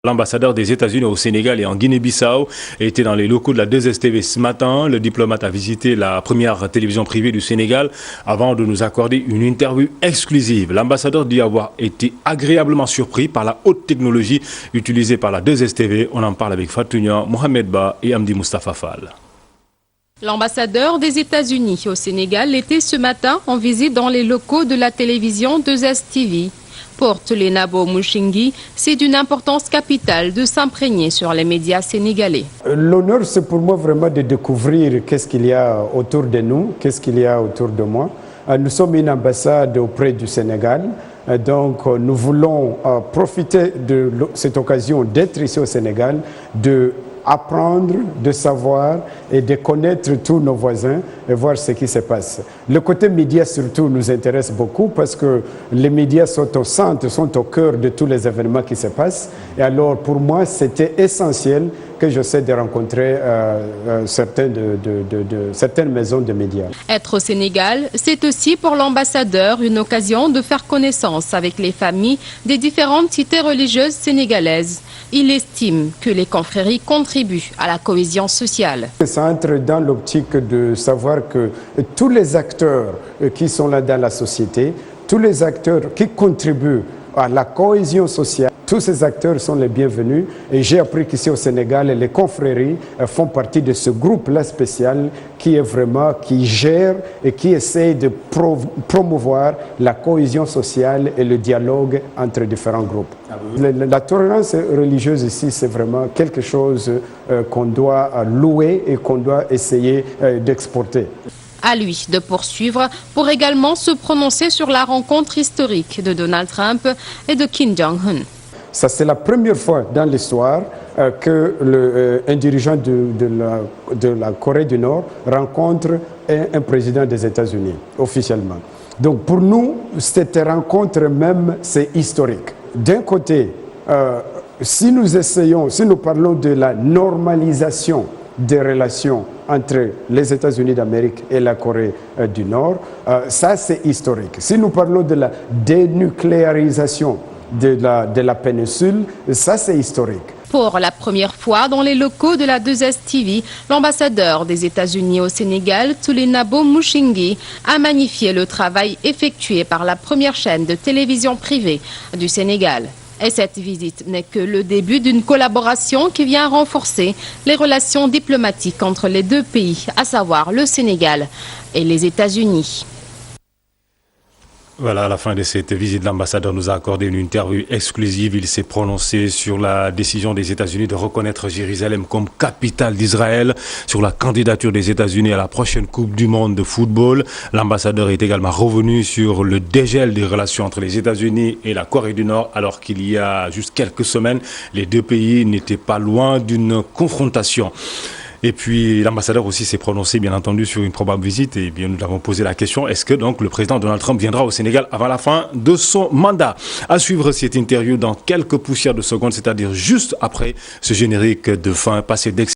L'ambassadeur des États-Unis au Sénégal et en Guinée-Bissau était dans les locaux de la 2STV ce matin. Le diplomate a visité la première télévision privée du Sénégal avant de nous accorder une interview exclusive. L'ambassadeur dit avoir été agréablement surpris par la haute technologie utilisée par la 2STV. On en parle avec Fatou Niang, Mohamed Ba et Amdi Moustapha Fall. L'ambassadeur des États-Unis au Sénégal était ce matin en visite dans les locaux de la télévision 2STV. Pour Tulenabo Mushingi, c'est d'une importance capitale de s'imprégner sur les médias sénégalais. L'honneur, c'est pour moi vraiment de découvrir qu'est-ce qu'il y a autour de nous, qu'est-ce qu'il y a autour de moi. Nous sommes une ambassade auprès du Sénégal, donc nous voulons profiter de cette occasion d'être ici au Sénégal, de apprendre, de savoir et de connaître tous nos voisins et voir ce qui se passe. Le côté média surtout nous intéresse beaucoup parce que les médias sont au centre, sont au cœur de tous les événements qui se passent. Et alors pour moi, c'était essentiel que j'essaie de rencontrer certaines maisons de médias. Être au Sénégal, c'est aussi pour l'ambassadeur une occasion de faire connaissance avec les familles des différentes cités religieuses sénégalaises. Il estime que les confréries contribuent à la cohésion sociale. Ça entre dans l'optique de savoir que tous les acteurs qui sont là dans la société, tous les acteurs qui contribuent à la cohésion sociale, tous ces acteurs sont les bienvenus et j'ai appris qu'ici au Sénégal, les confréries font partie de ce groupe-là spécial qui gère et qui essaie de promouvoir la cohésion sociale et le dialogue entre différents groupes. La tolérance religieuse ici, c'est vraiment quelque chose qu'on doit louer et qu'on doit essayer d'exporter. À lui de poursuivre pour également se prononcer sur la rencontre historique de Donald Trump et de Kim Jong-un. Ça, c'est la première fois dans l'histoire qu'un dirigeant de la Corée du Nord rencontre un président des États-Unis, officiellement. Donc pour nous, cette rencontre même, c'est historique. D'un côté, si nous parlons de la normalisation des relations entre les États-Unis d'Amérique et la Corée du Nord, ça c'est historique. Si nous parlons de la dénucléarisation de la péninsule, ça c'est historique. Pour la première fois dans les locaux de la 2STV, l'ambassadeur des États-Unis au Sénégal, Tulenabo Mushingi, a magnifié le travail effectué par la première chaîne de télévision privée du Sénégal. Et cette visite n'est que le début d'une collaboration qui vient renforcer les relations diplomatiques entre les deux pays, à savoir le Sénégal et les États-Unis. Voilà, à la fin de cette visite, l'ambassadeur nous a accordé une interview exclusive. Il s'est prononcé sur la décision des États-Unis de reconnaître Jérusalem comme capitale d'Israël, sur la candidature des États-Unis à la prochaine Coupe du Monde de football. L'ambassadeur est également revenu sur le dégel des relations entre les États-Unis et la Corée du Nord, alors qu'il y a juste quelques semaines, les deux pays n'étaient pas loin d'une confrontation. Et puis l'ambassadeur aussi s'est prononcé bien entendu sur une probable visite et bien nous avons posé la question, est-ce que donc le président Donald Trump viendra au Sénégal avant la fin de son mandat? À suivre cette interview dans quelques poussières de secondes, c'est-à-dire juste après ce générique de fin passé d'excellence.